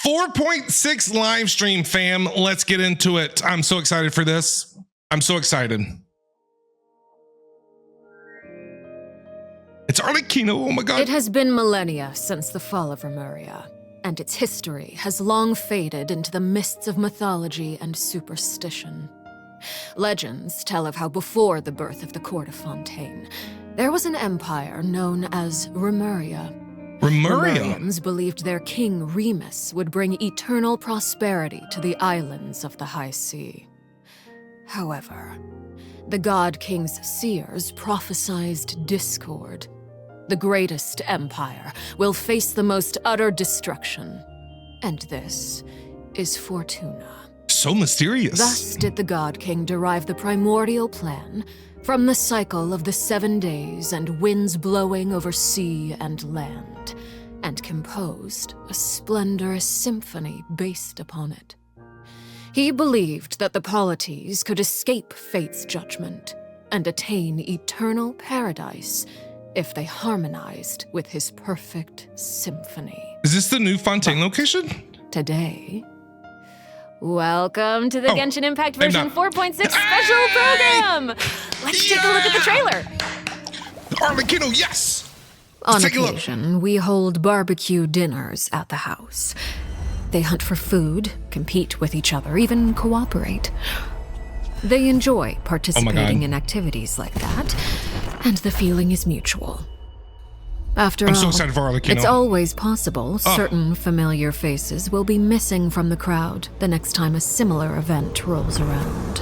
4.6 live stream, fam. Let's get into it. I'm so excited for this. I'm so excited. It's Arlecchino. Oh my God. It has been millennia since the fall of Remuria, and its history has long faded into the mists of mythology and superstition. Legends tell of how before the birth of the court of Fontaine, there was an empire known as Remuria. Remuria? Lemurians believed their king Remus would bring eternal prosperity to the islands of the high sea. However, the god king's seers prophesied discord. The greatest empire will face the most utter destruction, and this is Fortuna. So mysterious. Thus did the god king derive the primordial plan from the cycle of the 7 days and winds blowing over sea and land, and composed a splendorous symphony based upon it. He believed that the polities could escape fate's judgment and attain eternal paradise if they harmonized with his perfect symphony. Is this the new Fontaine location? Today, welcome to the Genshin Impact version 4.6 special program! Let's take a look at the trailer! Arlecchino, yes! On occasion, we hold barbecue dinners at the house. They hunt for food, compete with each other, even cooperate. They enjoy participating in activities like that, and the feeling is mutual. After all, I'm so excited for Arlecchino. It's always possible certain familiar faces will be missing from the crowd the next time a similar event rolls around.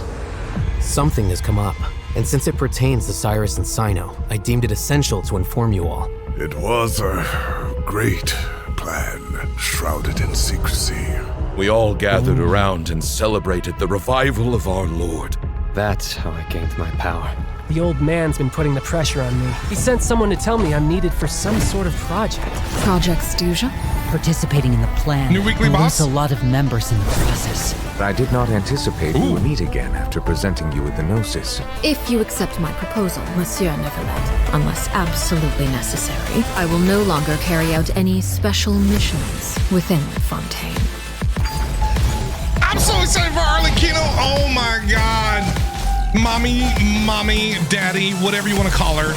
Something has come up, and since it pertains to Cyrus and Cyno, I deemed it essential to inform you all. It was a great plan, shrouded in secrecy. We all gathered around and celebrated the revival of our Lord. That's how I gained my power. The old man's been putting the pressure on me. He sent someone to tell me I'm needed for some sort of project. Project Stuja? Participating in the plan. New weekly boss? A lot of members in the process. I did not anticipate we would meet again after presenting you with the Gnosis. If you accept my proposal, Monsieur Nevelet, unless absolutely necessary, I will no longer carry out any special missions within Fontaine. I'm so excited for Arlecchino. Oh my God. Mommy, daddy, whatever you want to call her.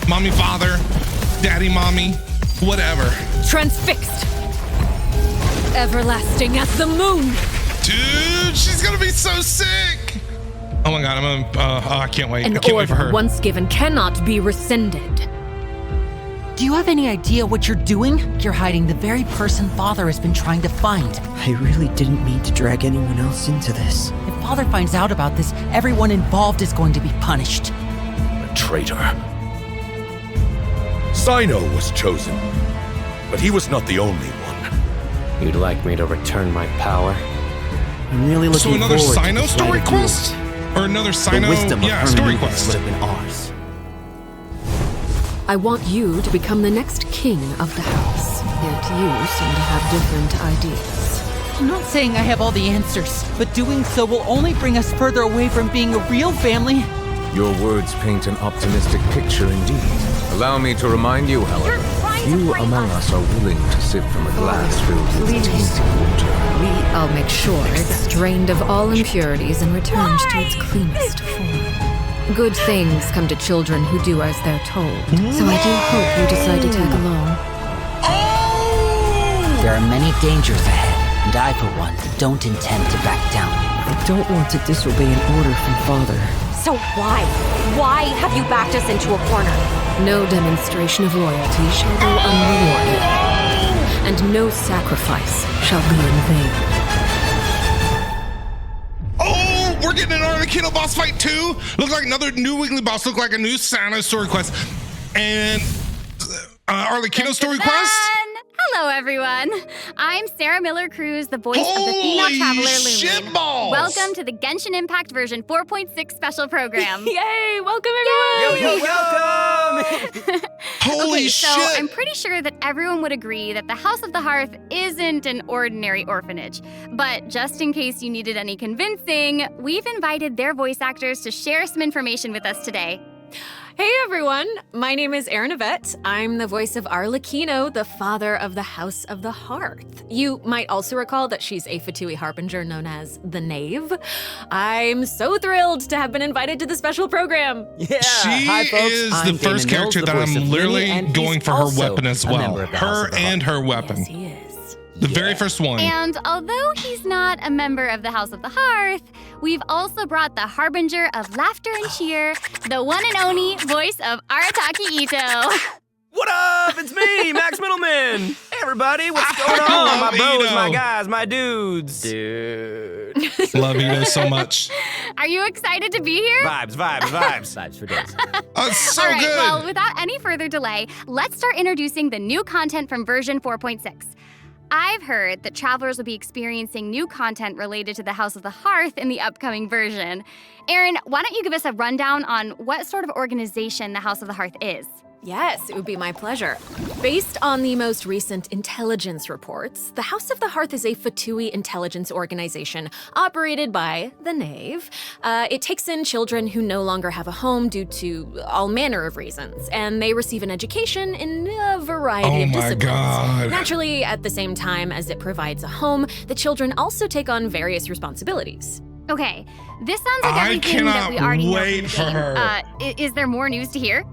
Mommy, father, daddy, mommy, whatever. Transfixed. Everlasting as the moon. Dude, she's gonna be so sick. Oh my God, I can't wait. I can't wait for her. Once given cannot be rescinded. Do you have any idea what you're doing? You're hiding the very person Father has been trying to find. I really didn't mean to drag anyone else into this. If Father finds out about this, everyone involved is going to be punished. A traitor. Cyno was chosen, but he was not the only one. You'd like me to return my power? I'm really looking forward to So another Cyno story quest? Or another Cyno, story quest. Would have been ours. I want you to become the next king of the house. Yet you seem to have different ideas. I'm not saying I have all the answers, but doing so will only bring us further away from being a real family. Your words paint an optimistic picture indeed. Allow me to remind you, however, few among us are willing to sip from a glass filled with tainted water. I'll make sure it's drained of all impurities and returned to its cleanest form. Good things come to children who do as they're told, so I do hope you decide to tag along. There are many dangers ahead, and I, for one, don't intend to back down. I don't want to disobey an order from Father. So why? Why have you backed us into a corner? No demonstration of loyalty shall go unrewarded, and no sacrifice shall be in vain. We're getting an Arlecchino boss fight too. Look like another new weekly boss. Look like a new Cyno story quest. And Arlecchino story quest. Hello, everyone. I'm Sarah Miller-Cruz, the voice of the female traveler Lumen. Welcome to the Genshin Impact version 4.6 special program. Yay! Welcome, everyone! Welcome! Holy shit! So I'm pretty sure that everyone would agree that the House of the Hearth isn't an ordinary orphanage. But just in case you needed any convincing, we've invited their voice actors to share some information with us today. Hey everyone, my name is Erin Yvette. I'm the voice of Arlecchino, the father of the House of the Hearth. You might also recall that she's a Fatui harbinger known as the Knave. I'm so thrilled to have been invited to the special program. Yeah, she is the first character that I'm literally going for her weapon as well. Her and her weapon. Yes, he is. The very first one. And although he's not a member of the House of the Hearth, we've also brought the Harbinger of Laughter and Cheer, the one and only voice of Arataki Ito. What up? It's me, Max Middleman. Hey, everybody. What's going on? My bros, Ito. my guys, my dudes. Dude. Love Ito so much. Are you excited to be here? Vibes. Vibes for days. Oh, so All right, good. well, without any further delay, let's start introducing the new content from version 4.6. I've heard that travelers will be experiencing new content related to the House of the Hearth in the upcoming version. Erin, why don't you give us a rundown on what sort of organization the House of the Hearth is? Yes, it would be my pleasure. Based on the most recent intelligence reports, the House of the Hearth is a Fatui intelligence organization operated by the Knave. It takes in children who no longer have a home due to all manner of reasons, and they receive an education in a variety of disciplines. God. Naturally, at the same time as it provides a home, the children also take on various responsibilities. Okay, this sounds like everything that we already know from the for game. her. Is there more news to hear?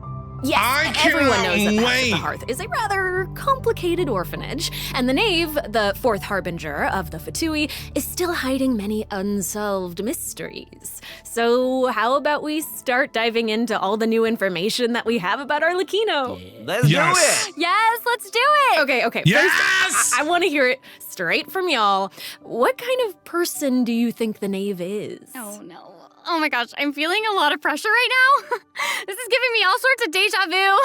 Yes, everyone knows that the House of wait. the Hearth is a rather complicated orphanage, and the Knave, the fourth harbinger of the Fatui, is still hiding many unsolved mysteries. So how about we start diving into all the new information that we have about Arlecchino? Let's do it. Yes, let's do it. Okay. Yes! First, I want to hear it straight from y'all. What kind of person do you think the Knave is? Oh, no. Oh my gosh, I'm feeling a lot of pressure right now. This is giving me all sorts of deja vu.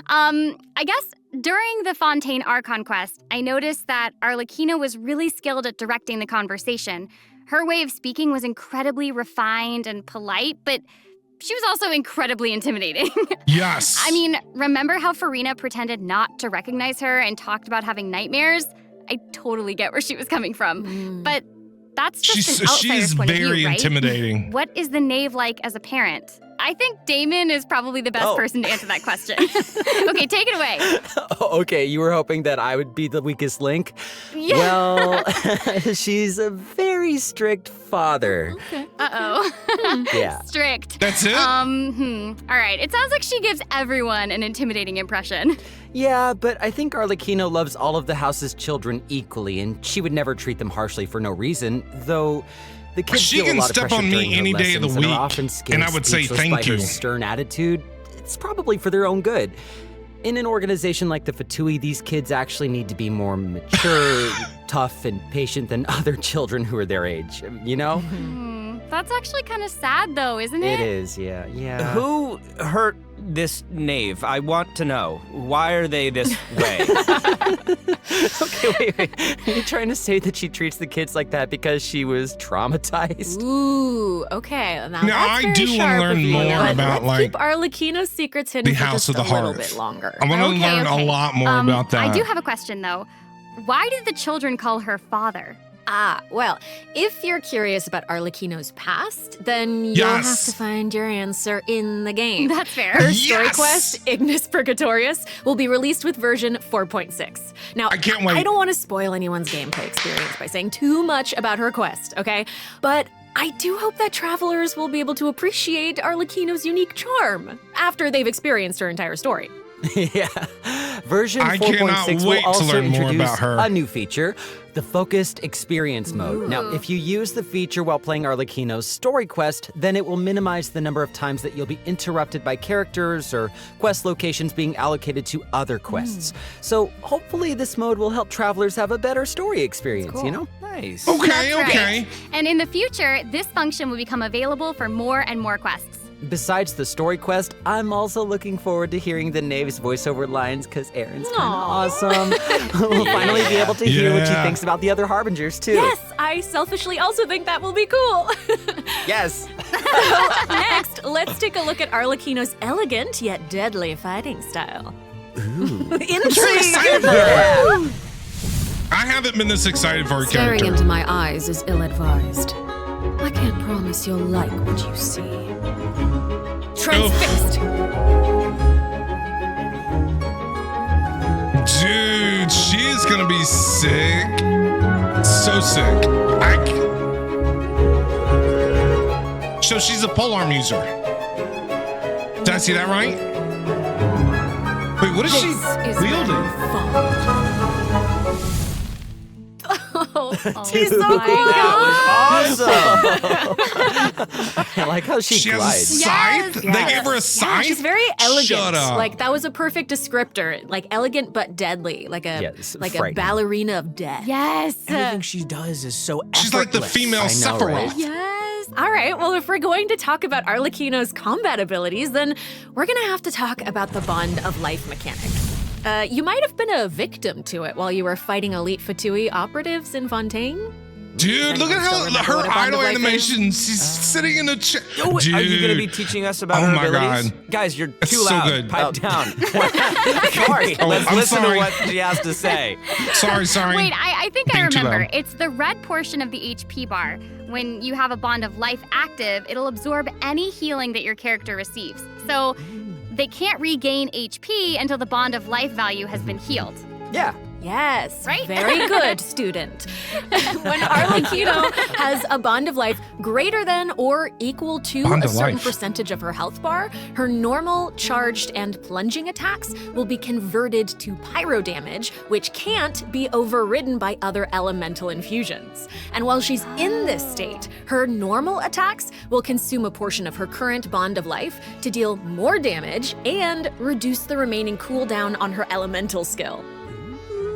I guess during the Fontaine Archon quest, I noticed that Arlecchino was really skilled at directing the conversation. Her way of speaking was incredibly refined and polite, but she was also incredibly intimidating. Yes. I mean, remember how Farina pretended not to recognize her and talked about having nightmares? I totally get where she was coming from. But that's just an outsider's point of view, very right? intimidating. What is the Knave like as a parent? I think Damon is probably the best person to answer that question. Okay, take it away. Okay, you were hoping that I would be the weakest link? Yeah. Well, she's a very strict father. Okay. Uh-oh. Yeah. Strict. That's it? All right, it sounds like she gives everyone an intimidating impression. Yeah, but I think Arlecchino loves all of the house's children equally, and she would never treat them harshly for no reason, though the kids She feel can a lot of step pressure on me during her any day of the lessons and are week, often scared and I would say speechless thank by her you. stern attitude. It's probably for their own good. In an organization like the Fatui, these kids actually need to be more mature, tough, and patient than other children who are their age, you know? That's actually kind of sad, though, isn't it? It is, yeah. Who hurt this Knave? I want to know. Why are they this way? Okay, wait. Are you trying to say that she treats the kids like that because she was traumatized? Ooh, okay. Now Now, that's I very do wanna sharp learn of you, more but about, let's keep Arlecchino's secrets hidden the for House just of the a little Hearth. bit longer. I want to learn a lot more about that. I do have a question, though. Why did the children call her father? Well, if you're curious about Arlecchino's past, then you'll have to find your answer in the game. That's fair. Her story quest, Ignis Purgatorius, will be released with version 4.6. Now, I can't wait. I don't want to spoil anyone's gameplay experience by saying too much about her quest, okay? But I do hope that travelers will be able to appreciate Arlecchino's unique charm after they've experienced her entire story. Yeah. Version I cannot 4.6 wait will also to learn more introduce about her. a new feature, the Focused Experience Mode. Now, if you use the feature while playing Arlecchino's story quest, then it will minimize the number of times that you'll be interrupted by characters or quest locations being allocated to other quests. So hopefully this mode will help travelers have a better story experience, you know? Nice. Okay, That's okay. right. And in the future, this function will become available for more and more quests. Besides the story quest, I'm also looking forward to hearing the Knave's voiceover lines because Erin's kind of awesome. We'll finally be able to hear what she thinks about the other Harbingers, too. Yes, I selfishly also think that will be cool. Yes. Next, let's take a look at Arlecchino's elegant yet deadly fighting style. Ooh. I'm so excited for her. I haven't been this excited for a Staring character. into my eyes is ill-advised. I can't promise you'll like what you see. Transfixed. Dude, she is gonna be sick. So sick. So she's a polearm user. Did I see that right? Wait, what is she wielding? She's so cool. That was awesome. I like how she has a glides. scythe? Yes. They gave her a scythe? Yeah, she's very elegant. Shut up. Like that was a perfect descriptor. Like elegant but deadly. Like a ballerina of death. Yes. Everything she does is so effortless. She's like the female Sephiroth. Yes. All right. Well, if we're going to talk about Arlecchino's combat abilities, then we're going to have to talk about the Bond of Life mechanic. You might have been a victim to it while you were fighting elite Fatui operatives in Fontaine. Dude, look at how her idle animation. She's sitting in a chair. Dude. Are you going to be teaching us about her abilities? God. Guys, you're It's too so loud. good. Pipe down. Sorry. Let's I'm listen sorry. to what she has to say. Sorry. Wait, I think I Being too remember. loud. It's the red portion of the HP bar. When you have a Bond of Life active, it'll absorb any healing that your character receives. So they can't regain HP until the Bond of Life value has been healed. Yeah. Yes, Right? very good, student. When Arlecchino has a Bond of Life greater than or equal to Bond a of certain life. percentage of her health bar, her normal, charged, and plunging attacks will be converted to pyro damage, which can't be overridden by other elemental infusions. And while she's in this state, her normal attacks will consume a portion of her current Bond of Life to deal more damage and reduce the remaining cooldown on her elemental skill.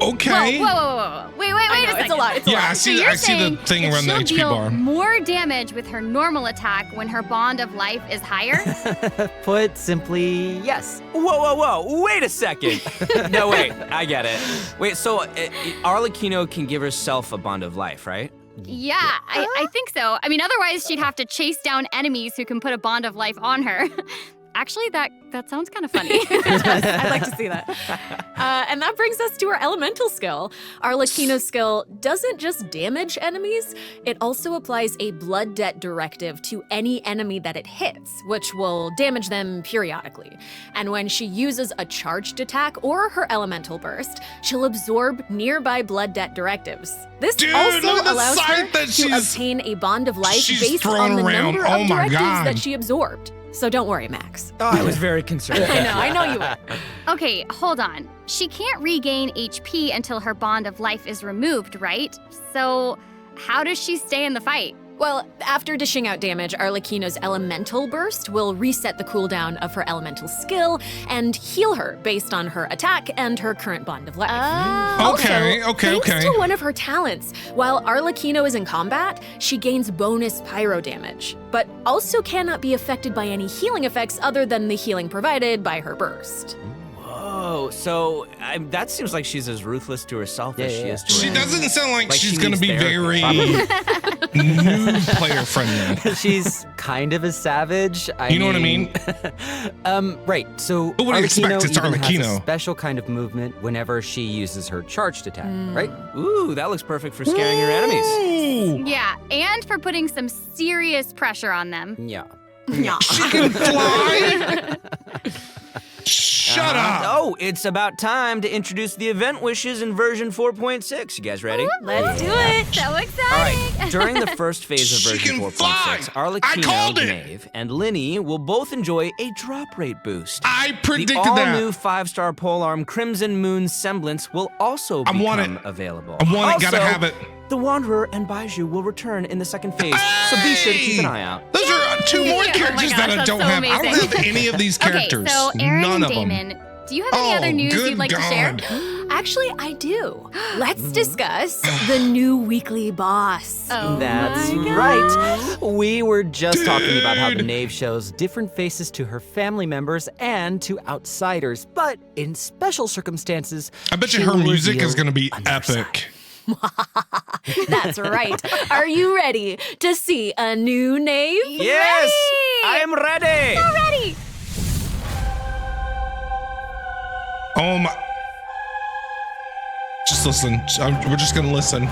Okay. Whoa. Wait a second. It's a lot. It's a Yeah, lot. I see you're the saying thing that around the she'll HP deal bar. more damage with her normal attack when her Bond of Life is higher? Put simply, yes. Whoa. Wait a second. No, wait. I get it. Wait, so Arlecchino can give herself a Bond of Life, right? Yeah, I think so. I mean, otherwise she'd have to chase down enemies who can put a Bond of Life on her. Actually, that sounds kind of funny. I'd like to see that. And that brings us to our elemental skill. Arlecchino's skill doesn't just damage enemies, it also applies a blood debt directive to any enemy that it hits, which will damage them periodically. And when she uses a charged attack or her elemental burst, she'll absorb nearby blood debt directives. This Dude, also look at the allows her scythe that to she's- obtain a bond of life she's based thrown on the around. number Oh of my directives God. that she absorbed. So don't worry, Max. Oh, I was very concerned. I know you were. Okay, hold on. She can't regain HP until her Bond of Life is removed, right? So how does she stay in the fight? Well, after dishing out damage, Arlecchino's elemental burst will reset the cooldown of her elemental skill and heal her based on her attack and her current Bond of Life. Okay. Thanks to one of her talents, while Arlecchino is in combat, she gains bonus pyro damage, but also cannot be affected by any healing effects other than the healing provided by her burst. Whoa, so that seems like she's as ruthless to herself as she is to She her doesn't sound like she's she gonna needs be therapy, very new player friendly. She's kind of a savage. You know what I mean? Right. So Who would you expect? Arlecchino It's even has Arlecchino. a special kind of movement whenever she uses her charged attack, right? Ooh, that looks perfect for scaring your enemies. Ooh. Yeah, and for putting some serious pressure on them. Yeah. She can fly. Shut up. Oh, it's about time to introduce the event wishes in version 4.6. You guys ready? Let's do it. So All exciting! right. During the first phase of She version can 4.6, fly. I called Arlecchino, it. Knave, and Linny will both enjoy a drop rate boost. I predicted the that. all-new 5-star polearm Crimson Moon Semblance will also I want become it. available. I want it. Gotta Also, have it. The Wanderer and Baiju will return in the second phase, so be sure to keep an eye out. Those are two more Oh my characters gosh, that I that's don't so have. I don't amazing. have any of these characters. Okay, so Aaron None and of them. Damon, do you have any other news good you'd like to share? God. Actually, I do. Let's discuss the new weekly boss. Oh That's my God. right. We were just talking about how the Dude. Knave shows different faces to her family members and to outsiders, but in special circumstances, I bet you she her will music reveal is going to be another side. epic. That's right. Are you ready to see a new Knave? Yes! I am ready! Ready! Oh my. Just listen. We're just going to listen.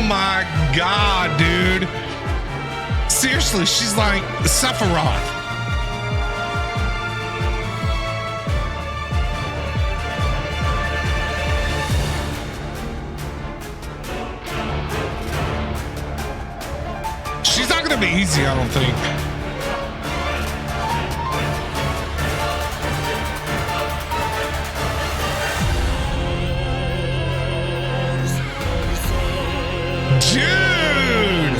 my God, dude. Seriously, she's like Sephiroth. She's not gonna be easy, I don't think. Dude!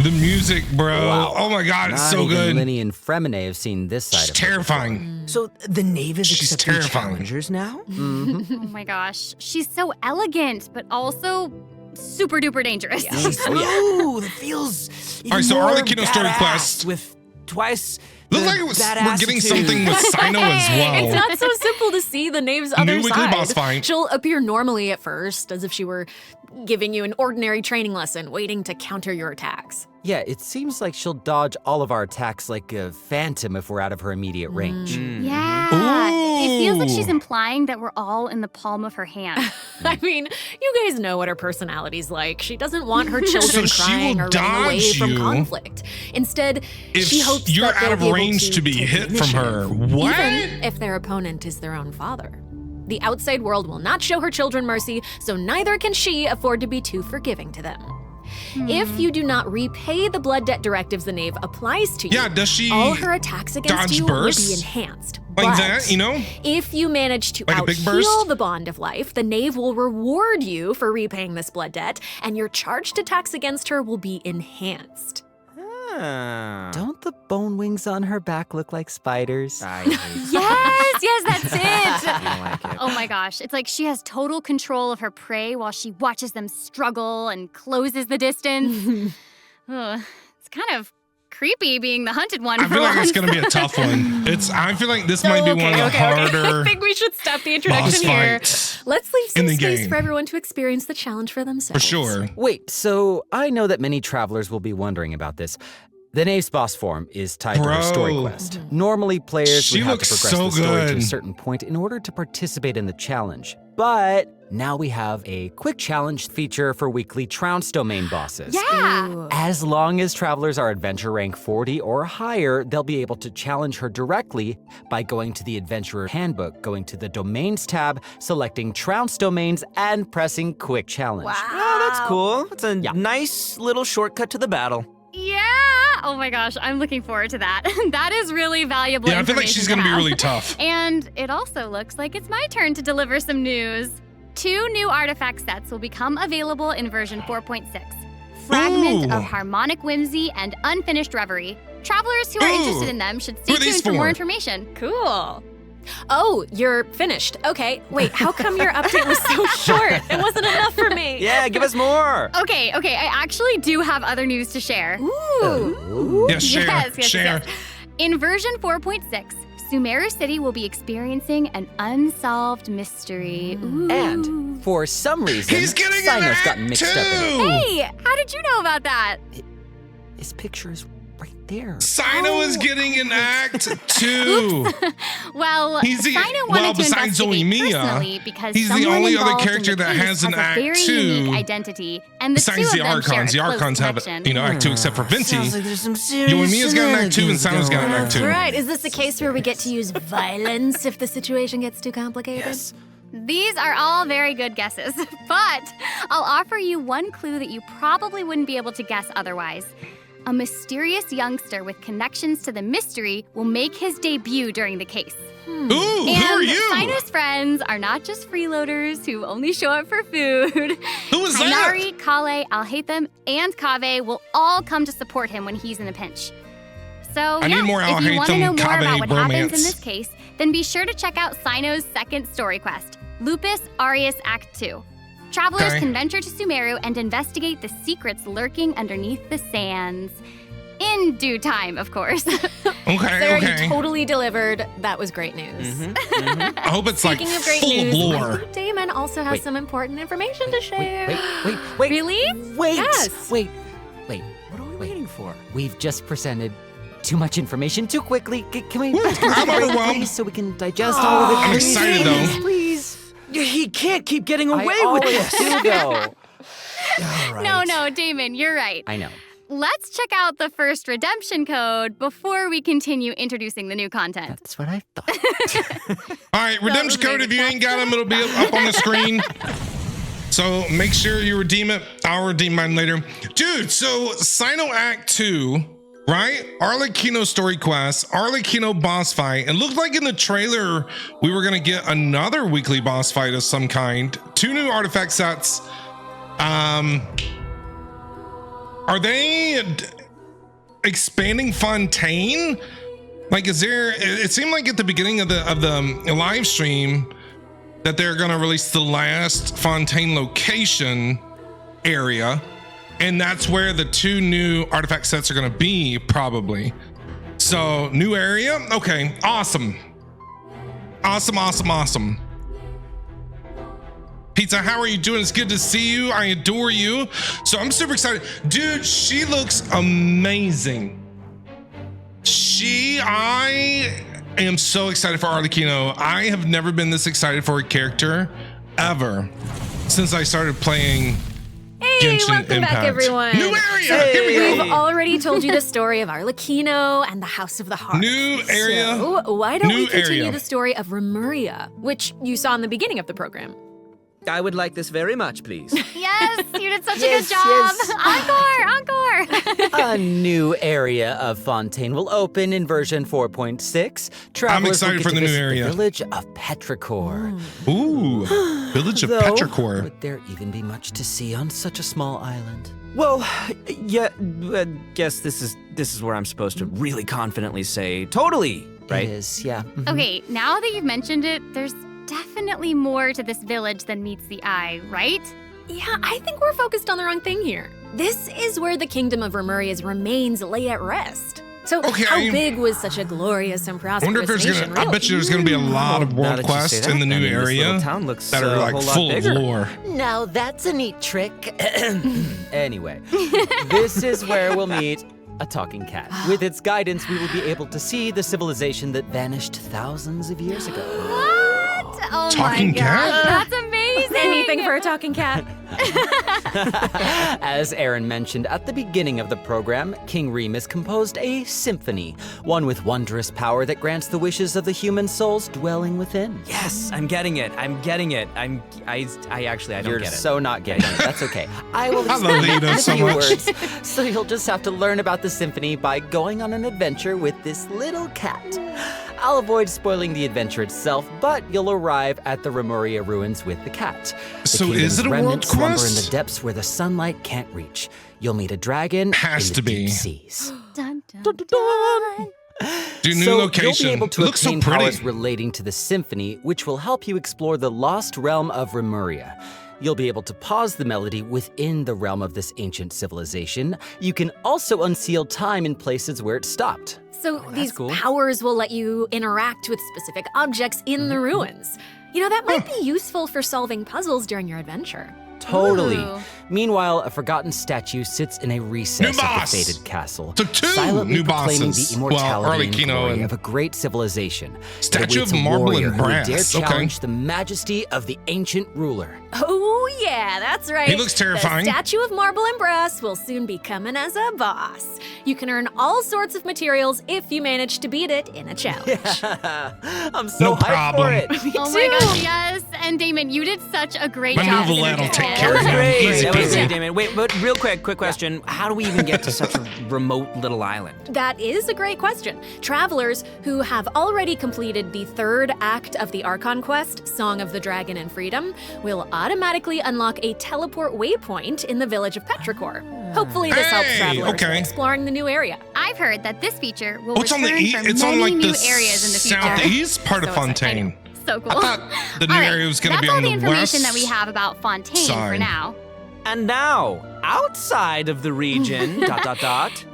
The music, bro. Wow. Oh my God, it's Not so even good. Linny and Fremine have seen this side It's of her terrifying. So the knave is She's accepting terrifying. challengers now? Oh my gosh. She's so elegant, but also super duper dangerous. Ooh, that feels even All right, so more Arlecchino story badass quest. with twice. Looks the like we're badass getting attitude. something with Cyno as well. It's not so simple to see the knave's other New weekly side. boss fight. She'll appear normally at first, as if she were giving you an ordinary training lesson, waiting to counter your attacks. Yeah, it seems like she'll dodge all of our attacks like a phantom if we're out of her immediate range. Yeah. It feels like she's Ooh. implying that we're all in the palm of her hand. I mean, you guys know what her personality's like. She doesn't want her children So she crying will or running away dodge from you conflict. Instead, If she hopes you're that they'll out of be able range to be take hit the from her. initiative, What? Even if their opponent is their own father. The outside world will not show her children mercy, so neither can she afford to be too forgiving to them. If you do not repay the blood debt directives the knave applies to you, Yeah, does she all her attacks against dodge you will bursts? be enhanced. Like But that, you know? if you manage to Like a big out-heal burst? the bond of life, the knave will reward you for repaying this blood debt, and your charged attacks against her will be enhanced. Don't the bone wings on her back look like spiders? Yes, that's it. I don't like it. Oh my gosh. It's like she has total control of her prey while she watches them struggle and closes the distance. Ugh, it's kind of creepy being the hunted one. I for feel like it's once. gonna be a tough one. I feel like this might be one of the harder I think we should stop the boss introduction here. fights Let's leave in some the space game. for everyone to experience the challenge for For themselves. sure. Wait, so I know that many travelers will be wondering about this. The Knave's boss form is tied to her story Bro. quest. Normally, players She would have to looks progress so the story to a good. certain point in order to participate in the challenge. But now we have a quick challenge feature for weekly Trounce domain bosses. Yeah. As long as travelers are adventure rank 40 or higher, they'll be able to challenge her directly by going to the Adventurer Handbook, going to the Domains tab, selecting Trounce domains, and pressing Quick Challenge. Oh, that's cool. It's a Yeah. nice little shortcut to the battle. Yeah. Oh my gosh. I'm looking forward to that. That is really valuable Yeah, I feel like she's gonna be information to really have. tough. And it also looks like it's my turn to deliver some news. 2 new artifact sets will become available in version 4.6. Fragment Ooh. of Harmonic Whimsy and Unfinished Reverie. Travelers who are Ooh. interested in them should Who stay are these tuned for more for? information. Cool. Oh, you're finished. Okay, wait, how come your update was so short? It wasn't enough for me. Yeah, give us more. Okay, I actually do have other news to share. Ooh. Yeah, share. Yes. share. In version 4.6, Sumeru City will be experiencing an unsolved mystery. Ooh. And for some reason, He's getting an Cyno's act gotten mixed up in it. too. Hey, how did you know about that? His picture is right there. Cyno is getting an act too. Well, He's the- Cyno well, wanted to besides investigate Zoe personally because he's the someone only other involved in character the that case has an a act very too. unique identity, and the Besides two the of them share a Archons. The close Archons have, connection. act two except for Vinci. Sounds like there's some serious Yoimiya's got an act two and Cyno's got an act two. Right, is this a case where we get to use violence if the situation gets too complicated? Yes. These are all very good guesses, but I'll offer you one clue that you probably wouldn't be able to guess otherwise. A mysterious youngster with connections to the mystery will make his debut during the case. Ooh, who are And you? Cyno's friends are not just freeloaders who only show up for food. Who is that? Kainari, Kale, Alhaitham, and Kaveh will all come to support him when he's in a pinch. So, I need more if you want to Alhaitham, know more Kaveh about what happens in bromance. this case, then be sure to check out Cyno's second story quest, Lupus Aureus Act 2. Travelers Okay. can venture to Sumeru and investigate the secrets lurking underneath the sands. In due time, of course. Okay, Sarah, okay. you totally delivered. That was great news. I hope it's like Speaking of great full news, of I lore. think Damon also has Wait. some important information to share. Wait. Really? Wait. Yes. Wait. What are we waiting for? We've just presented too much information too quickly. Can we I'm take a break, overwhelmed. please, so we can digest all of it? I'm please? excited, though. Please. He can't keep getting away I with always this. do, though. No, Damon, you're right. I know. Let's check out the first redemption code before we continue introducing the new content. That's what I thought. All right, redemption code. If you ain't got them, it'll be up on the screen. So make sure you redeem it. I'll redeem mine later. Dude, so Cyno Act 2, right? Arlecchino story quest, Arlecchino boss fight. It looked like in the trailer we were going to get another weekly boss fight of some kind. 2 new artifact sets. Are they expanding Fontaine? Like, is there? It seemed like at the beginning of the live stream that they're gonna release the last Fontaine location area, and that's where the 2 new artifact sets are gonna be, probably. So, new area. Okay, awesome. Awesome. Pizza, how are you doing? It's good to see you. I adore you. So I'm super excited. Dude, she looks amazing. I am so excited for Arlecchino. I have never been this excited for a character ever since I started playing Genshin welcome Impact. back, everyone. New area. Here we We've go. already told you the story of Arlecchino and the House of the Hearth. New area. So why don't we New continue area. the story of Remuria, which you saw in the beginning of the program? I would like this very much, please. Yes, you did such a Yes, good job. yes. Encore. A new area of Fontaine will open in version 4.6. Travelers excited will get for to the new visit area. The village of Petrichor. Ooh, village of Though, Petrichor. would there even be much to see on such a small island? Well, yeah, guess this is where I'm supposed to really confidently say totally, right? It is, yeah. Mhm. Okay, now that you've mentioned it, there's definitely more to this village than meets the eye, right? Yeah, I think we're focused on the wrong thing here. This is where the kingdom of Remuria's remains lay at rest. So how big was such a glorious and I prosperous wonder if there's nation, I bet you there's gonna be a lot of Now world that you say quests that, in the new I mean, this area little town looks that are a like whole lot full bigger. of lore. Now that's a neat trick. Anyway, this is where we'll meet a talking cat. With its guidance, we will be able to see the civilization that vanished thousands of years ago. What? Oh Talking my cat? gosh, that's amazing. Anything for a talking cat. As Aaron mentioned at the beginning of the program, King Remus composed a symphony, one with wondrous power that grants the wishes of the human souls dwelling within. Yes, I'm getting it. I actually don't You're get it. so not getting it. That's okay. I will I love explain it Lino in a so few much. words. So you'll just have to learn about the symphony by going on an adventure with this little cat. I'll avoid spoiling the adventure itself, but you'll arrive at the Remuria ruins with the cat. The So kingdom's is it a world remnants slumber in quest? the depths where the sunlight can't reach. You'll meet a dragon Has in to the deep be. seas. Dun, dun, dun. Do new So location. you'll be able to It looks so obtain powers pretty. relating to the symphony, which will help you explore the lost realm of Remuria. You'll be able to pause the melody within the realm of this ancient civilization. You can also unseal time in places where it stopped. So these cool. powers will let you interact with specific objects in the ruins. You know, that might be useful for solving puzzles during your adventure. Totally. Ooh. Meanwhile, a forgotten statue sits in a recess of the boss! fated castle, So two silently new proclaiming bosses. the immortality and Arlecchino glory and- of a great civilization. It Statue awaits of a marble warrior and who would dare brass. Okay. challenge the majesty of the ancient ruler. Oh, yeah, that's right. He looks terrifying. The statue of marble and brass will soon be coming as a boss. You can earn all sorts of materials if you manage to beat it in a challenge. I'm so No hyped problem. for it. Oh my gosh, yes. And Damon, you did such a great My job. new as Valette will an take adult. care of him. Great. Easy That was peasy. great, Damon. Wait, but real quick question. How do we even get to such a remote little island? That is a great question. Travelers who have already completed the third act of the Archon quest, Song of the Dragon and Freedom, will automatically unlock a teleport waypoint in the village of Petrichor. Hopefully this helps Hey, travelers okay. exploring the new area. I've heard that this feature will Oh, it's on the return for it's many on like new the areas in the future. southeast part of So excited. I know. Fontaine. So cool. I thought the new All right, area was going to be that's on all the the information west that we have about Fontaine for side. now. And now, outside of the region, ...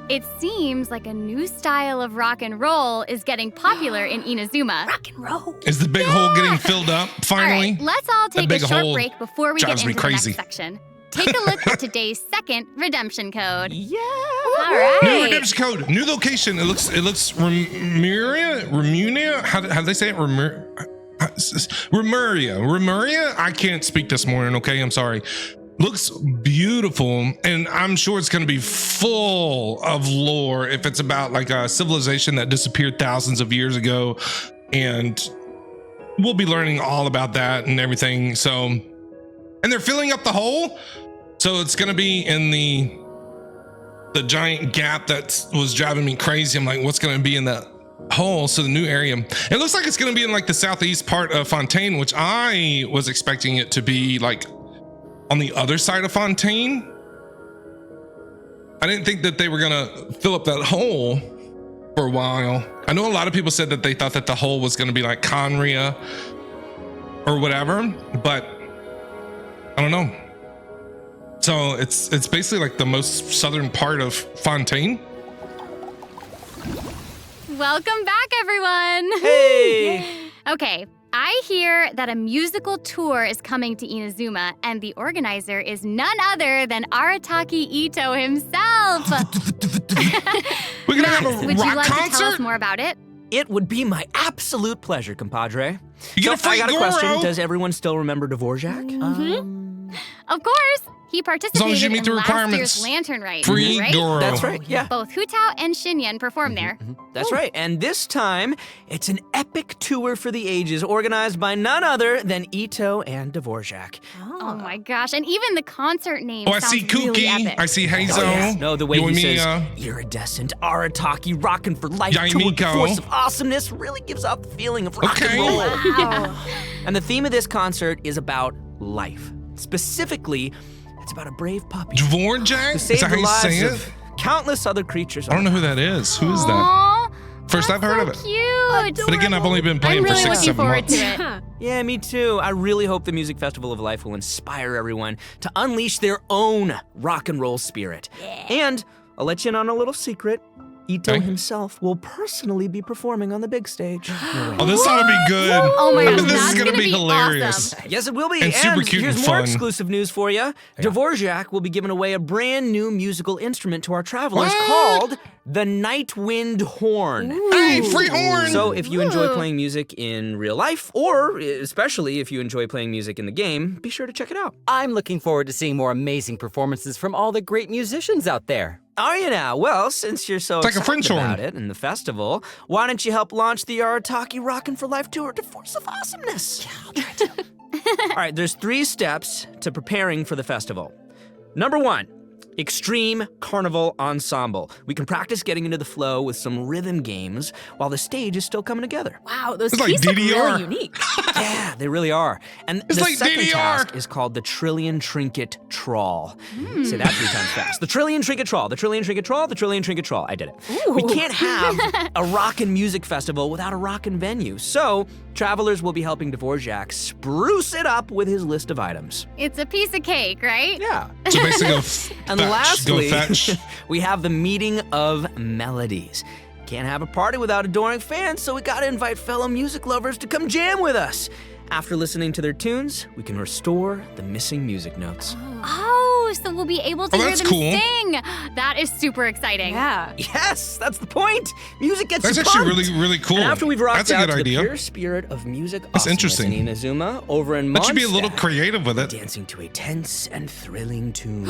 It seems like a new style of rock and roll is getting popular in Inazuma. Rock and roll. Is the big hole getting filled up All finally? right, let's all take a big short hole break before we get drives into me the crazy. next section. take a look at today's second redemption code. Yeah. All right. New redemption code, new location. It looks Remuria. How do they say it? Remuria. I can't speak this morning. Okay, I'm sorry. Looks beautiful, and I'm sure it's going to be full of lore if it's about like a civilization that disappeared thousands of years ago, and we'll be learning all about that and everything. So, and they're filling up the hole, so it's going to be in the giant gap that was driving me crazy. I'm like, what's going to be in that hole? So the new area, it looks like it's going to be in like the southeast part of Fontaine, which I was expecting it to be like on the other side of Fontaine. I didn't think that they were gonna fill up that hole for a while. I know a lot of people said that they thought that the hole was gonna be like Conria or whatever, but I don't know. So it's basically like the most southern part of Fontaine. Welcome back, everyone. Hey. Okay, I hear that a musical tour is coming to Inazuma, and the organizer is none other than Arataki Ito himself. We're gonna have a would you rock like to tell us concert? more about it? It would be my absolute pleasure, compadre. You get a free I got a Goro. question. Does everyone still remember Dvorak? Of course. He long as participated you meet in the last requirements. year's Lantern Rite, Free right? Goro. That's right, yeah. Both Hutao and Shinyan performed there. That's right. And this time, it's an epic tour for the ages organized by none other than Ito and Dvorak. Oh my gosh, and even the concert name Oh, I sounds see really Kuki. epic. I see Hazo. No, the way he Yoimiya. says iridescent Arataki rockin' for life tour Yaimiko. force of awesomeness really gives off the feeling of rock Okay. and roll. Wow. And the theme of this concert is about life. Specifically, it's about a brave puppy who Dvorak? Is saved that how the you say lives it? of countless other creatures. I don't know who that is. Who is that? Aw, First that's I've heard so of it. Cute. But again, I've only been playing I'm for really 6-7 looking forward months. to it. Yeah, me too. I really hope the Music Festival of Life will inspire everyone to unleash their own rock and roll spirit. And I'll let you in on a little secret. Ito Okay. himself will personally be performing on the big stage. Oh, this ought to be good. Oh my gosh, This is that's gonna gonna be be hilarious. awesome. Yes, it will be. And super cute here's and more fun. exclusive news for you. Dvorak will be giving away a brand new musical instrument to our travelers What? called the Nightwind Horn. Hey, free horn! So if you enjoy Ooh. playing music in real life, or especially if you enjoy playing music in the game, be sure to check it out. I'm looking forward to seeing more amazing performances from all the great musicians out there. Are you now? Well, since you're so It's like a excited French horn. about it and the festival, why don't you help launch the Arataki Rockin' for Life Tour to Force of Awesomeness? Yeah, I'll try to. All right, there's 3 steps to preparing for the festival. Number 1, Extreme Carnival Ensemble. We can practice getting into the flow with some rhythm games while the stage is still coming together. Wow, those It's like keys look DDR. really unique. Yeah, they really are. And It's the like second DDR. task is called the Trillion Trinket Trawl. Say that 3 times fast. The Trillion Trinket Trawl, the Trillion Trinket Trawl, the Trillion Trinket Trawl. I did it. We can't have a rockin' music festival without a rockin' venue. So, travelers will be helping Dvorak spruce it up with his list of items. It's a piece of cake, right? Yeah. So basically, go And fetch, lastly, go fetch. we have the Meeting of Melodies. Can't have a party without adoring fans, so we gotta invite fellow music lovers to come jam with us. After listening to their tunes, we can restore the missing music notes. Oh, so we'll be able to Oh, hear that's them cool. sing. That is super exciting. Yeah. Yes, that's the point. Music gets That's you actually pumped. really, really cool. And after we've rocked That's a out good to idea. the pure spirit of music That's awesomeness interesting. in Inazuma, over in That should be a little Mondstadt, creative with it. dancing to a tense and thrilling tune.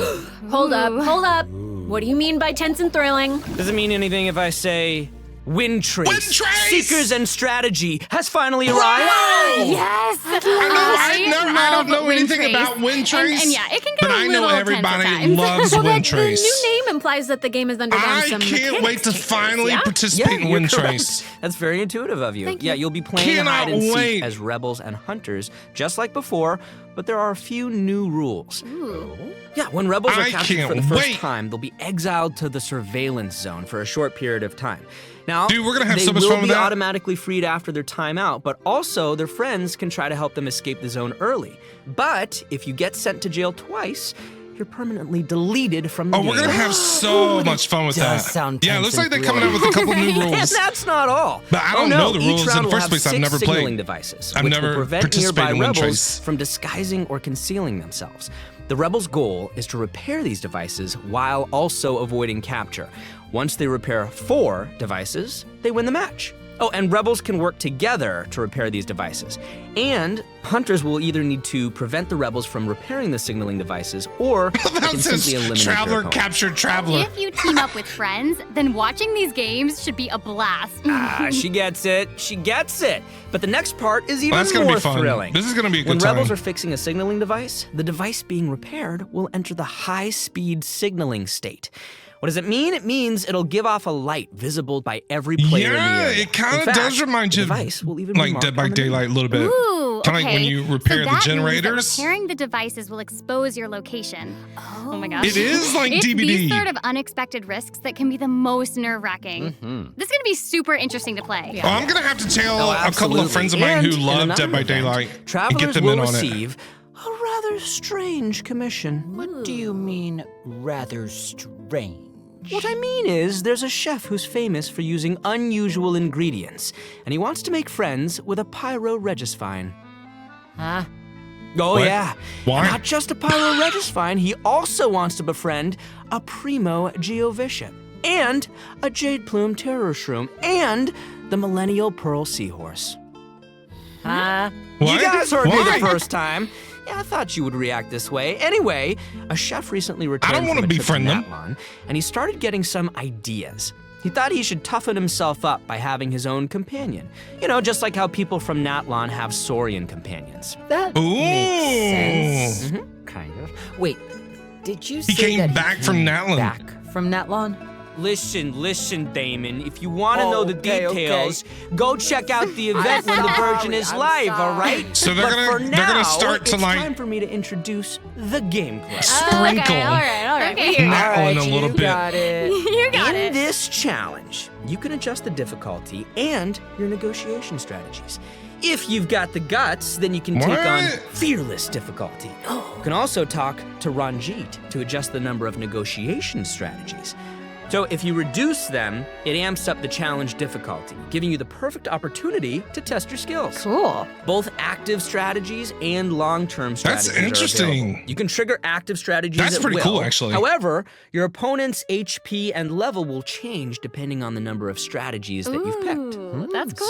Hold up. What do you mean by tense and thrilling? Does it mean anything if I say Wind Trace, Wind Trace! Seekers and Strategy has finally arrived? Yes. I don't know Wind anything Trace. about Wind Trace. And yeah, it can get but a I know little everybody tense at times. loves Well, Wind the Trace. new name implies that the game has undergone I some can't mechanics wait to changes, finally yeah? participate in you're Wind correct. Trace. That's very intuitive of you. Thank Yeah, you. you'll be playing Cannot hide and wait. seek as rebels and hunters, just like before, but there are a few new rules. Yeah, when rebels are I captured for the can't first wait. time, they'll be exiled to the surveillance zone for a short period of time. Now, Dude, we're gonna have they so much will fun with be that. automatically freed after their time out, but also their friends can try to help them escape the zone early. But if you get sent to jail twice, you're permanently deleted from the Oh, game. we're gonna have so much fun with that. does sound Yeah, it tense looks like and they're coming out with a couple new And rules. that's not all. But I don't no, know the each rules in round the will first have place. I've 6 never signaling played. devices, I've which never will prevent participated nearby in Wind rebels Trace. from disguising or concealing themselves. The rebels' goal is to repair these devices while also avoiding capture. Once they repair 4 devices, they win the match. Oh, and rebels can work together to repair these devices. And hunters will either need to prevent the rebels from repairing the signaling devices, or they can simply eliminate their Traveler opponent. captured Traveler. If you team up with friends, then watching these games should be a blast. She gets it. She gets it. But the next part is even That's gonna more be fun. thrilling. This is gonna be a good When rebels time. are fixing a signaling device, the device being repaired will enter the high-speed signaling state. What does it mean? It means it'll give off a light visible by every player in the Yeah, area. it kind In of fact, does remind the you device will even be like marked Dead by on the Daylight a little bit. Ooh, Kind of like when you repair so the that generators. means that repairing the devices will expose your location. Oh my gosh. It is like it's DBD. these sort of unexpected risks that can be the most nerve-wracking. Mm-hmm. This is gonna be super interesting to play. Oh, I'm gonna have to tell Oh, a couple absolutely. of friends of mine And who in love another Dead by event, Daylight and travelers get them will in on it. receive a rather strange commission. What do you mean, rather strange? What I mean is, there's a chef who's famous for using unusual ingredients, and he wants to make friends with a pyro regisvine. Huh? Oh, What? yeah. Why? Not just a pyro regisvine, he also wants to befriend a primo geovishap, and a jade plume terror shroom, and the millennial pearl seahorse. Huh? What? You guys heard me Why? the first time. Yeah, I thought you would react this way. Anyway, a chef recently returned don't from wanna a trip befriend to them. Natlan, and he started getting some ideas. He thought he should toughen himself up by having his own companion. You know, just like how people from Natlan have Saurian companions. That Ooh. makes sense. Mm-hmm. Kind of. Wait, did you He say came that back he from came Natlan. Back from Natlan? Listen, Damon. If you want to know the Okay, details, go check out the event when the version is I'm live, sorry. all right? So they're But gonna- for they're now, gonna start to, it's like- time for me to introduce the gameplay. Sprinkle. Okay, all right. Okay. we hear you. Natlan All right, a little you bit. got it. You got In it. this challenge, you can adjust the difficulty and your negotiation strategies. If you've got the guts, then you can take on What? fearless difficulty. You can also talk to Ranjit to adjust the number of negotiation strategies. So if you reduce them, it amps up the challenge difficulty, giving you the perfect opportunity to test your skills. Cool. Both active strategies and long-term That's strategies are interesting. available. You can trigger active strategies That's at pretty will. cool, actually. However, your opponent's HP and level will change depending on the number of strategies that you've picked. Ooh, that's cool.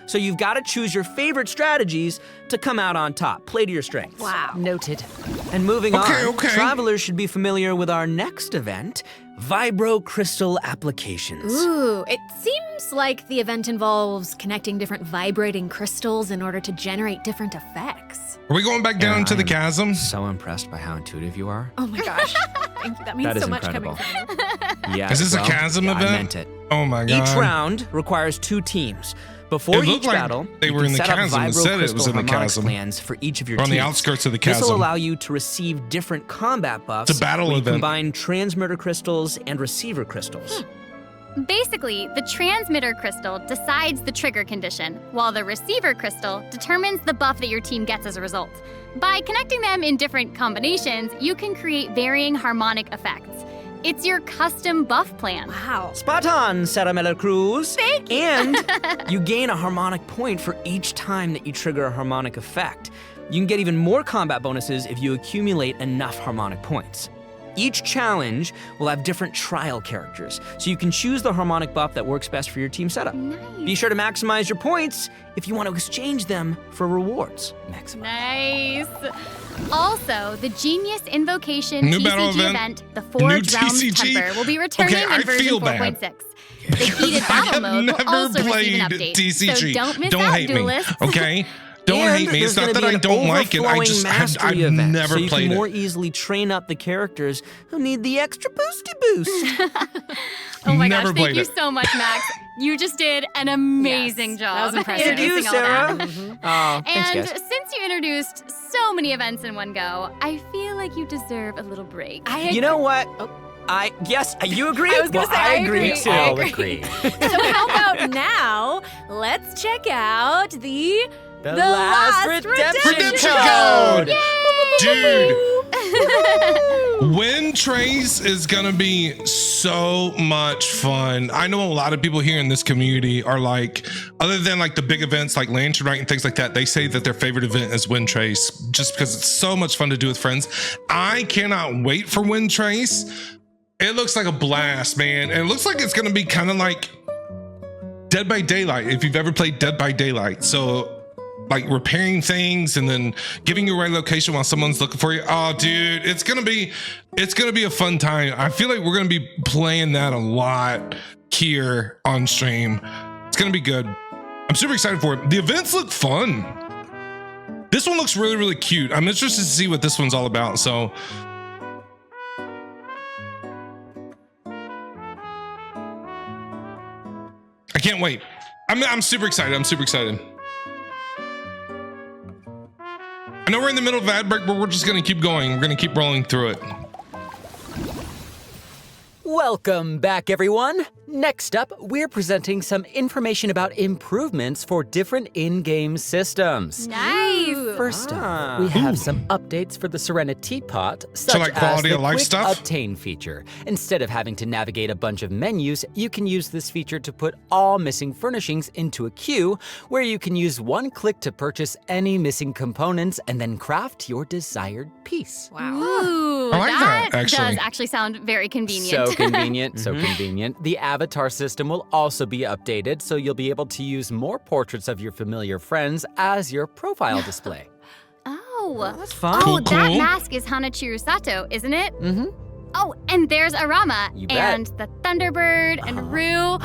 So you've got to choose your favorite strategies to come out on top. Play to your strengths. Wow. Noted. And moving Okay, on, okay. travelers should be familiar with our next event, Vibro Crystal Applications. Ooh, it seems like the event involves connecting different vibrating crystals in order to generate different effects. Are we going back down to the chasm? So impressed by how intuitive you are. Oh my gosh. Thank you. That means That is so much incredible. coming from you. Yeah. Is this a chasm I event? meant it. Oh my god. Each round requires 2 teams. Before It each looked like battle, they you were can in the set up chasm. It vibro said it was crystal in the harmonics chasm. plans for each of your Or on teams. the outskirts of the This will chasm. allow you to receive different combat buffs. It's a battle when you event. combine transmitter crystals and receiver crystals. Basically, the transmitter crystal decides the trigger condition, while the receiver crystal determines the buff that your team gets as a result. By connecting them in different combinations, you can create varying harmonic effects. It's your custom buff plan. Wow. Spot on, Sarah Miller Cruz. Thank you. And you gain a harmonic point for each time that you trigger a harmonic effect. You can get even more combat bonuses if you accumulate enough harmonic points. Each challenge will have different trial characters, so you can choose the harmonic buff that works best for your team setup. Nice. Be sure to maximize your points if you want to exchange them for rewards. Nice. Also, the Genius Invocation New TCG battle event. event, the Forge New Realms TCG? Temper, will be returning Okay, I in version feel bad. 4.6. The heated I battle have mode never will also receive an played update. TCG. So don't miss Don't out, hate me, duelists. okay? Don't And hate me. It's there's not gonna that be I an don't like it. I overflowing just mastery I've event, never so you played can it. more easily train up the characters who need the extra boosty boost. Oh my Never gosh, played thank you it. so much, Max. You just did an amazing Yes, job. that was impressive. Thank you, introducing all Sarah. that. Oh, thanks, And guys. since you introduced so many events in one go, I feel like you deserve a little break. You know what? Yes, you agree? I was gonna Well, say, I I agree agree. too. I agree. So how about now, let's check out the The last redemption Redemption code. code! Dude, Wind Trace is gonna be so much fun. I know a lot of people here in this community are like, other than like the big events like Lantern Night and things like that, they say that their favorite event is Wind Trace just because it's so much fun to do with friends. I cannot wait for Wind Trace. It looks like a blast, man. And it looks like it's gonna be kind of like Dead by Daylight, if you've ever played Dead by Daylight. So like repairing things and then giving you a right location while someone's looking for you. Oh, dude, it's gonna be a fun time. I feel like we're gonna be playing that a lot here on stream. It's gonna be good. I'm super excited for it. The events look fun. This one looks really, really cute. I'm interested to see what this one's all about. So I can't wait. I'm super excited. I'm super excited. I know we're in the middle of ad break, but we're just gonna keep going. We're gonna keep rolling through it. Welcome back, everyone. Next up, we're presenting some information about improvements for different in-game systems. Nice. First up, we have some updates for the Serenity Pot, such like as quality the of life Quick stuff? Obtain feature. Instead of having to navigate a bunch of menus, you can use this feature to put all missing furnishings into a queue, where you can use one click to purchase any missing components and then craft your desired piece. Wow. Ooh, I like that, actually. does actually sound very convenient. So convenient, so convenient. The avatar system will also be updated, so you'll be able to use more portraits of your familiar friends as your profile display. Oh, that's fun. Oh, Cool, that cool. mask is Hanachiru Sato, isn't it? Mm-hmm. Oh, and there's Arama You bet. and the Thunderbird and Rue,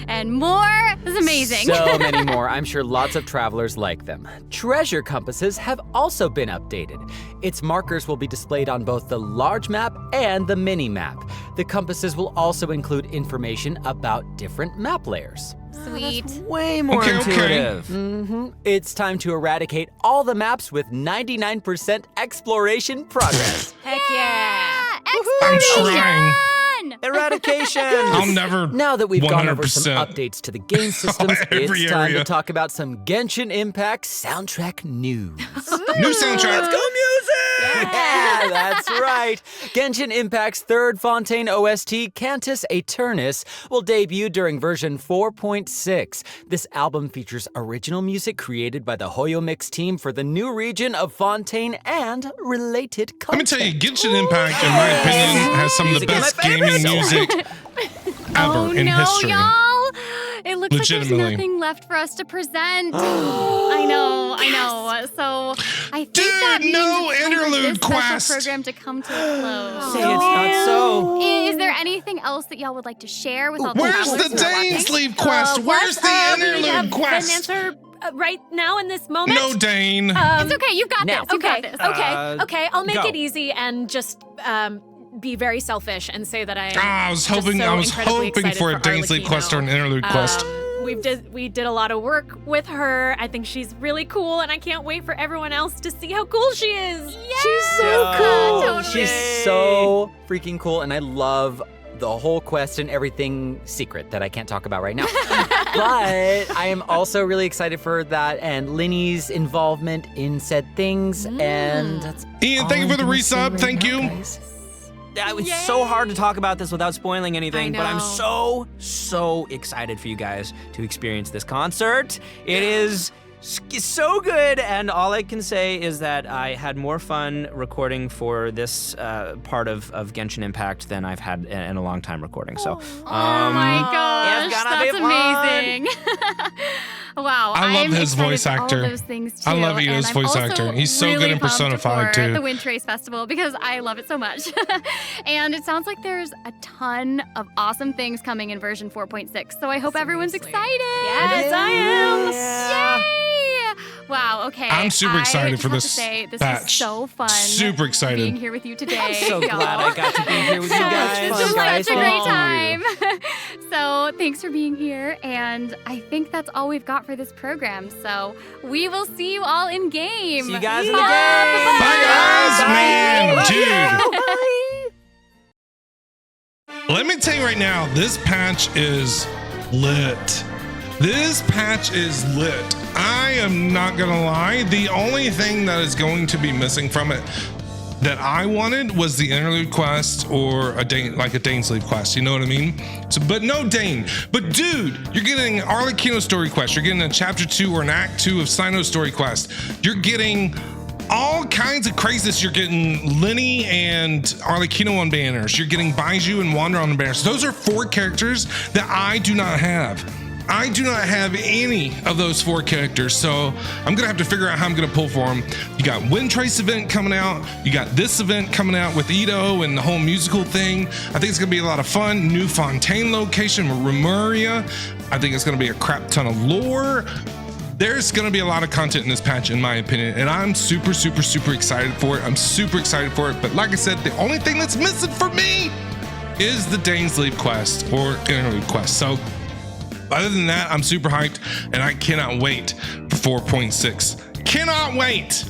and more. This is amazing. So many more. I'm sure lots of travelers like them. Treasure compasses have also been updated. Its markers will be displayed on both the large map and the mini map. The compasses will also include information about different map layers. Sweet. Way more Okay. intuitive. It's time to eradicate all the maps with 99% exploration progress. Heck yeah. I'm trying. Eradication. I'll never. Now that we've gone over some 100%. updates to the game systems, Every it's time area. to talk about some Genshin Impact soundtrack news. New soundtrack. Let's go music! Yeah, that's right. Genshin Impact's third Fontaine OST, Cantus Aeternus, will debut during version 4.6. This album features original music created by the Hoyo Mix team for the new region of Fontaine and related Let content. me tell you, Genshin Impact, in my opinion, has some of the Music is best my favorite. gaming music ever in history. Y'all. It looks like there's Legitimately. nothing left for us to present. I know. So I think that means no it's time for interlude this special quest. program to come to a close. Say it's not so. Is there anything else that y'all would like to share with all the Where's travelers the who are watching? Dane's Leave quest? Where's the We need to have interlude quest? an answer right now in this moment. No, Dane. It's okay. You've got Now. this. You've got this. Okay. I'll make go. it easy and just be very selfish and say that I was hoping for a Dane's Leave quest or an interlude quest. We did a lot of work with her. I think she's really cool, and I can't wait for everyone else to see how cool she is. She's so cool. She's so freaking cool, and I love the whole quest and everything secret that I can't talk about right now. But I am also really excited for that and Linny's involvement in said things. And that's Ian, all thank you I'm for the gonna say resub. right Thank now, you. guys. It's so hard to talk about this without spoiling anything, but I'm know. so excited for you guys to experience this concert. It is so good, and all I can say is that I had more fun recording for this part of Genshin Impact than I've had in a long time recording. So, Oh my gosh, it's gonna be that's fun. amazing. Wow, I love I'm his excited voice for all actor. those things too, I love and Ito's I'm voice also actor. He's so good really in Persona pumped 5 for too. the Wind Trace Festival because I love it so much. And it sounds like there's a ton of awesome things coming in version 4.6. So I hope everyone's excited. Yes, I am. Yay! Wow, okay. I'm super excited I for have this to say, this batch. was so fun. Super excited. Being here with you today. I'm so y'all. glad I got to be here with you guys. This was guys. such a great Thank you. time. So thanks for being here, and I think that's all we've got for this program. So we will see you all in game. See you guys in Bye. the game. Bye, guys, Bye. man, Love dude. you. Let me tell you right now, this patch is lit. This patch is lit. I am not gonna lie. The only thing that is going to be missing from it that I wanted was the interlude quest or a Dainsleif quest. You know what I mean? So, but no Dane. But dude, you're getting Arlecchino story quest. You're getting a chapter 2 or an act 2 of Cyno story quest. You're getting all kinds of craziness. You're getting Lenny and Arlecchino on banners. You're getting Baiju and Wander on the banners. Those are 4 characters that I do not have. I do not have any of those 4 characters, so I'm gonna have to figure out how I'm gonna pull for them. You got Wind Trace event coming out. You got this event coming out with Ito and the whole musical thing. I think it's gonna be a lot of fun. New Fontaine location, Remuria. I think it's gonna be a crap ton of lore. There's gonna be a lot of content in this patch, in my opinion, and I'm super excited for it. I'm super excited for it, but like I said, the only thing that's missing for me is the Dainsleif quest or interlude quest. So other than that, I'm super hyped, and I cannot wait for 4.6. Cannot wait.